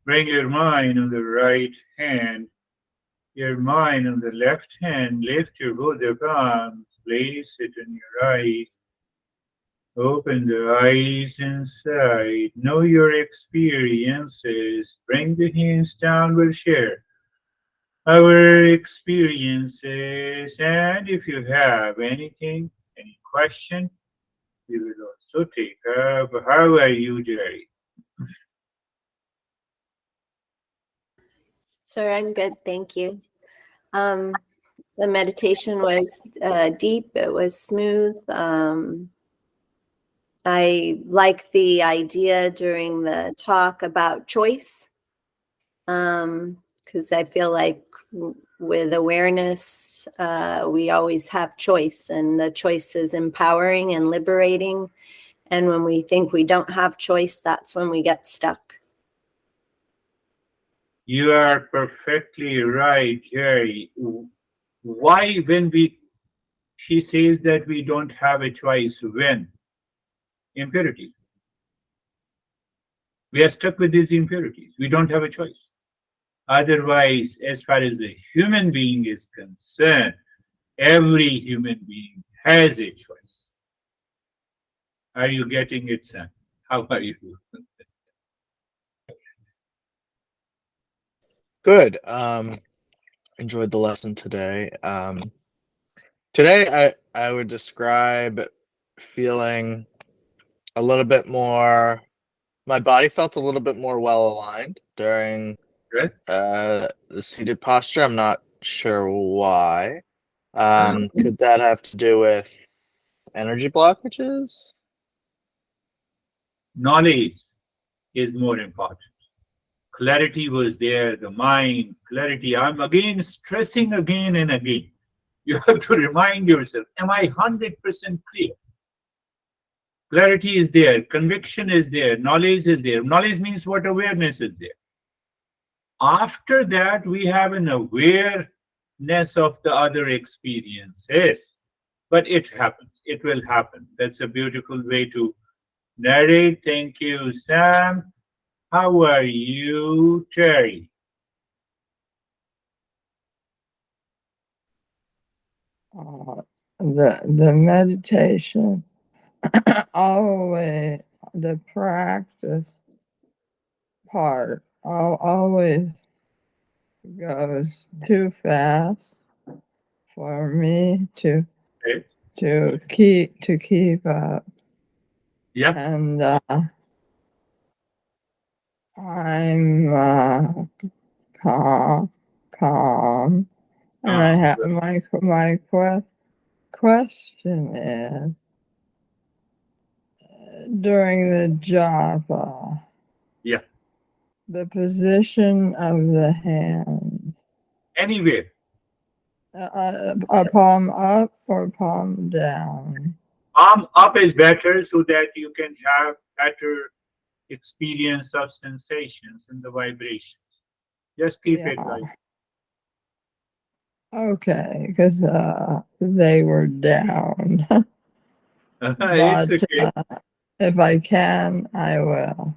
bring your mind on the right hand, your mind on the left hand. Lift your both your palms, place it on your eyes. Open the eyes inside. Know your experiences. Bring the hands down. We'll share our experiences. And if you have anything, any question, we will also take up. How are you, Jerry? Sir, I'm good, thank you. The meditation was deep, it was smooth. I like the idea during the talk about choice, because I feel like with awareness, we always have choice, and the choice is empowering and liberating. And when we think we don't have choice, that's when we get stuck. You are perfectly right, Jerry. Why, when she says that we don't have a choice, when impurities, we are stuck with these impurities. We don't have a choice. Otherwise, as far as the human being is concerned, every human being has a choice. Are you getting it, son? How are you? Good. Enjoyed the lesson today. Today I would describe feeling a little bit more. My body felt a little bit more well aligned during Right? the seated posture. I'm not sure why. Could that have to do with energy blockages? Knowledge is more important. Clarity was there, the mind, clarity. I'm again stressing again and again. You have to remind yourself, am I 100% clear? Clarity is there, conviction is there, knowledge is there. Knowledge means what? Awareness is there. After that, we have an awareness of the other experiences. But it happens, it will happen. That's a beautiful way to narrate. Thank you, Sam. How are you, Terry? The meditation always the practice part always goes too fast for me Okay. to keep up, Yeah. and I'm calm, and I have Good. my question is during the japa, Yeah. the position of the hand, Anywhere. a palm up or palm down. Palm up is better so that you can have better experience of sensations and the vibrations. Just keep it Yeah, like okay, because they were down. it's But okay. if I can, I will.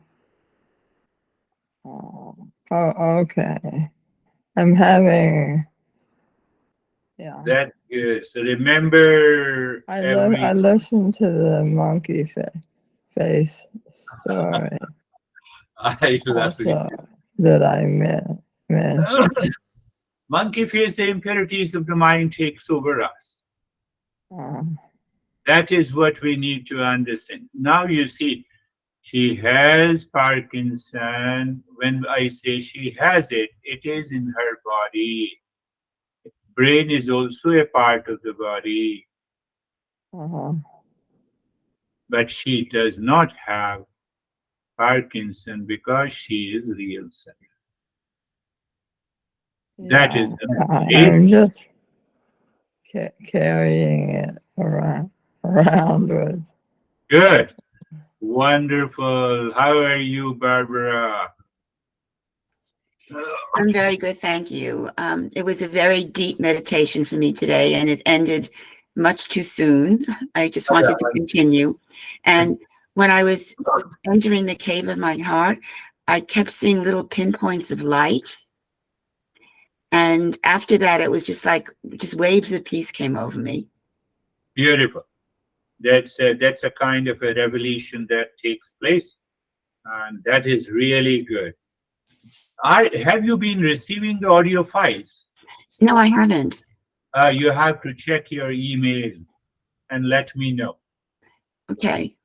Oh, okay. I'm having, yeah. That's good. So remember I every listened to the monkey face story. I love it. also that I miss. Monkey face, the impurities of the mind takes over us. Um, That is what we need to understand. Now you see, she has Parkinson. When I say she has it, it is in her body. Brain is also a part of the body, uh-huh. but she does not have Parkinson because she is real self. That is Yeah, amazing. I'm just carrying it around with. Good. Wonderful. How are you, Barbara? I'm very good, thank you. It was a very deep meditation for me today, and it ended much too soon. I just wanted to continue. And when I was entering the cave of my heart, I kept seeing little pinpoints of light. And after that, it was just like, just waves of peace came over me. Beautiful. That's a kind of a revelation that takes place, and that is really good. Have you been receiving the audio files? No, I haven't. You have to check your email and let me know. Okay.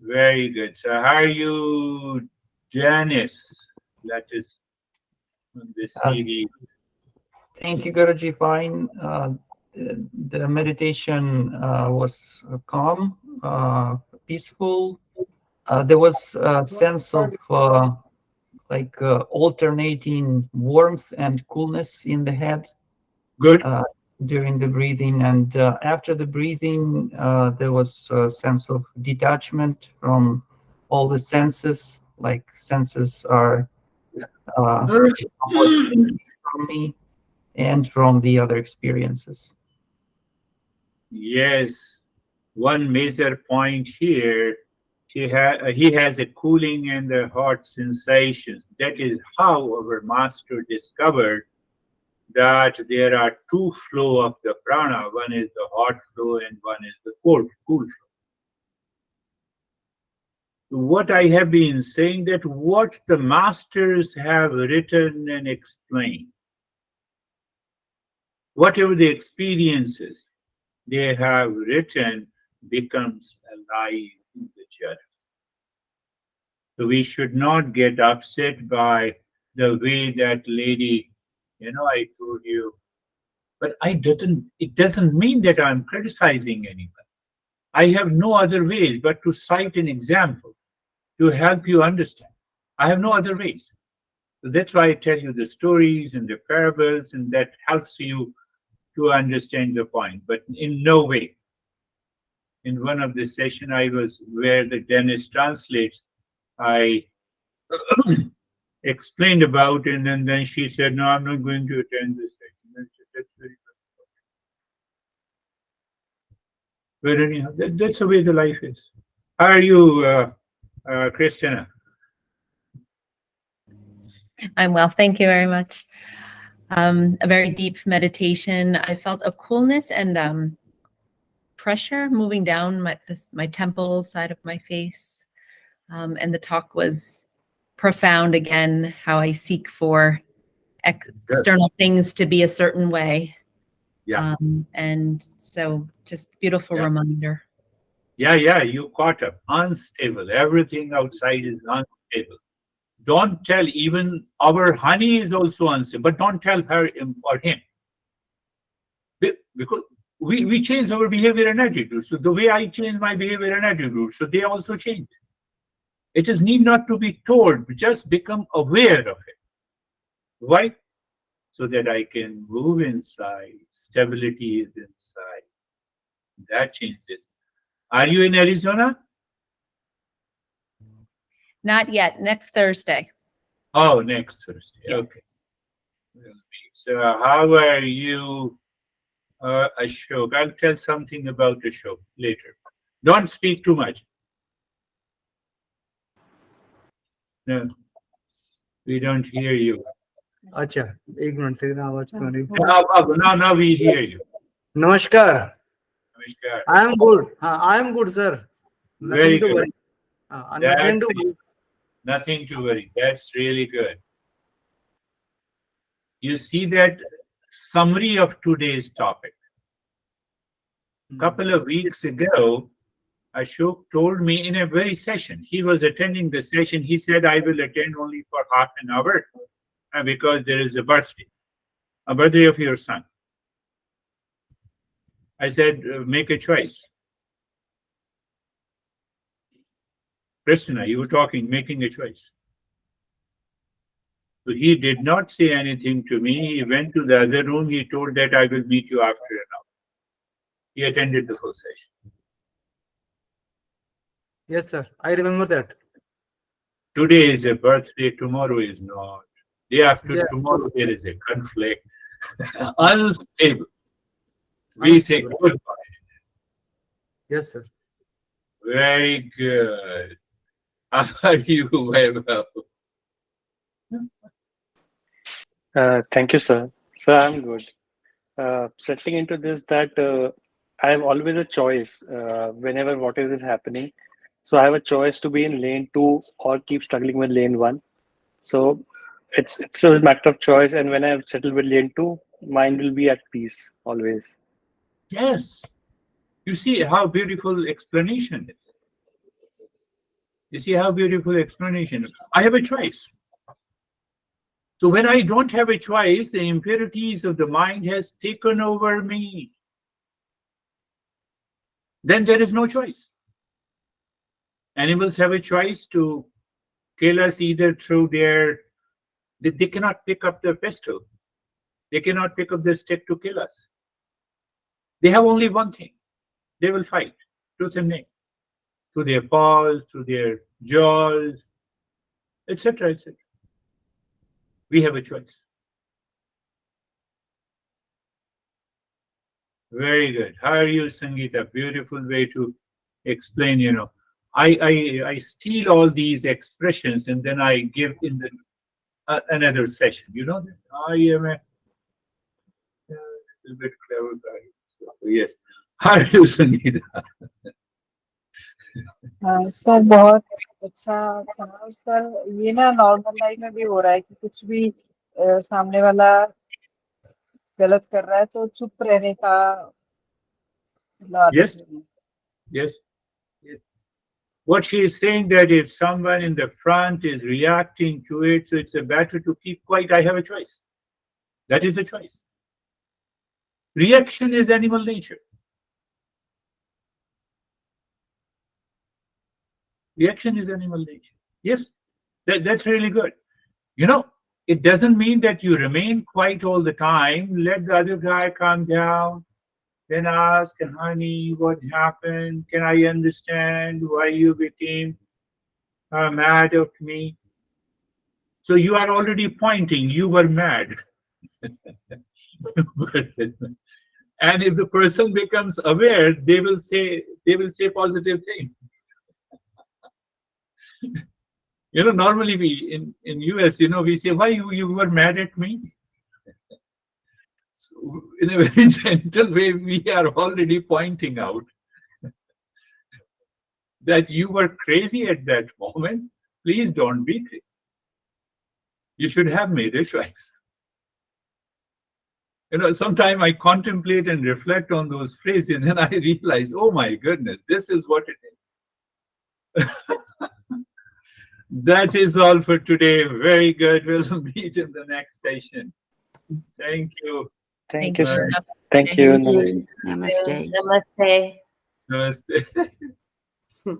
Very good. So how are you, Janice? That is on the CD. Thank you, Guruji. Fine. The meditation was calm, peaceful. There was a sense of alternating warmth and coolness in the head Good. during the breathing. And after the breathing, there was a sense of detachment from all the senses, like senses are somewhat from me and from the other experiences. Yes. One major point here, he has a cooling and a hot sensations. That is how our master discovered that there are two flow of the prana. One is the hot flow and one is the cool flow. What I have been saying, that what the masters have written and explained, whatever the experiences they have written becomes alive in the journey. So we should not get upset by the way that lady, I told you, but it doesn't mean that I'm criticizing anyone. I have no other ways but to cite an example to help you understand. I have no other ways. So that's why I tell you the stories and the parables, and that helps you to understand the point. But in no way, in one of the session I was where the dentist translates, I explained about it, and then she said, "No, I'm not going to attend this session." I said, "That's very good." But anyhow, that's the way the life is. How are you, Christina? I'm well, thank you very much. A very deep meditation. I felt a coolness and pressure moving down my temples, side of my face. And the talk was profound again, how I seek for external things to be a certain way. Yeah. And so just beautiful reminder. Yeah, you caught up. Unstable. Everything outside is unstable. Don't tell, even our honey is also unstable, but don't tell her or him. Because we change our behavior and attitude. So the way I change my behavior and attitude, so they also change. It is need not to be told, just become aware of it. Why? So that I can move inside. Stability is inside. That changes. Are you in Arizona? Not yet, next Thursday. Oh, next Thursday. Yeah. Okay. So how are you, Ashok? I'll tell something about Ashok later. Don't speak too much. No, we don't hear you. अच्छा एक minute तेरा आवाज क्यों नहीं Now we hear you. नमस्कार Namaskar. I am good. I am good, sir. Very Nothing to good. worry. Nothing to worry. Nothing to worry. That's really good. You see that summary of today's topic. A couple of weeks ago, Ashok told me in a very session, he was attending the session. He said, I will attend only for half an hour because there is a birthday of your son. I said, make a choice. Christina, you were talking, making a choice. So he did not say anything to me. He went to the other room. He told that I will meet you after an hour. He attended the full session. Yes, sir. I remember that. Today is a birthday, tomorrow is not. Day after Yeah. tomorrow, there is a conflict. Unstable. We say Unstable. goodbye. Yes, sir. Very good. How are you, Vaibhav? Thank you, sir. Sir, I'm good. Settling into this, that I have always a choice whenever what is happening. So I have a choice to be in lane 2 or keep struggling with lane 1. So it's a matter of choice. And when I settle with lane 2, mind will be at peace always. Yes. You see how beautiful explanation is. You see how beautiful explanation. I have a choice. So when I don't have a choice, the impurities of the mind has taken over me. Then there is no choice. Animals have a choice to kill us either through they cannot pick up the pistol. They cannot pick up the stick to kill us. They have only one thing. They will fight, tooth and nail, through their paws, through their jaws, etc., etc. We have a choice. Very good. How are you, Sangeeta? Beautiful way to explain, I steal all these expressions and then I give in the another session. You know that I am a little bit clever guy. So yes. How are you, Sangeeta? Sir बहुत अच्छा था और sir ये ना normal life में भी हो रहा है कि कुछ भी सामने वाला गलत कर रहा है तो चुप रहने का आदत Yes, है। yes, yes. What she is saying that if someone in the front is reacting to it, so it's better to keep quiet. I have a choice. That is the choice. Reaction is animal nature. Reaction is animal nature. Yes, that's really good. It doesn't mean that you remain quiet all the time. Let the other guy calm down. Then ask, honey, what happened? Can I understand why you became mad at me? So you are already pointing, you were mad. And if the person becomes aware, they will say positive things. Normally we in US, we say, why you were mad at me? So in a very gentle way, we are already pointing out that you were crazy at that moment. Please don't be crazy. You should have made a choice. Sometimes I contemplate and reflect on those phrases and I realize, oh my goodness, this is what it is. That is all for today. Very good. We'll meet in the next session. Thank you. Thank you, sir. Namaste. Thank you. Thank you. Namaste. Namaste. Namaste.